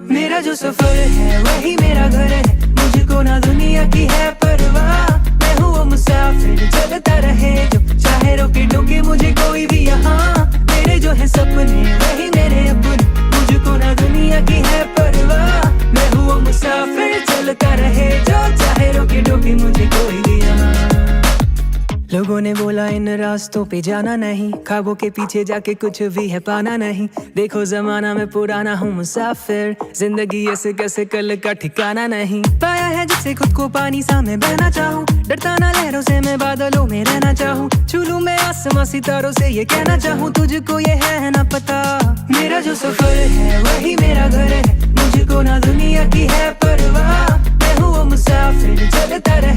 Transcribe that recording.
मेरा जो सफर है वही मेरा घर है, मुझको ना दुनिया की है परवाह। मैं हूँ वो मुसाफिर, चलता रहे जो चाहे रोके टोके मुझे कोई भी यहाँ। मेरे जो है सपने वही मेरे अपने, मुझको ना दुनिया की है परवाह। मैं हूँ वो मुसाफिर, चलता रहे जो चाहे रोके टोके मुझे कोई भी यहाँ। लोगों ने बोला इन रास्तों पे जाना नहीं, ख्वाबों के पीछे जाके कुछ भी है पाना नहीं। देखो जमाना में पुराना हूँ मुसाफिर, जिंदगी ऐसे कैसे कल का ठिकाना नहीं। पाया है जिससे खुद को पानी सा मैं बहना चाहूँ, डरता ना लहरों से मैं बादलों में रहना चाहूँ। छू लूं मैं आसमां सितारों से ये कहना चाहूँ, तुझको ये है ना पता। मेरा जो सफर है वही मेरा घर है, मुझको ना दुनिया की है परवाह। मैं हूँ वो मुसाफिर, चलता रहे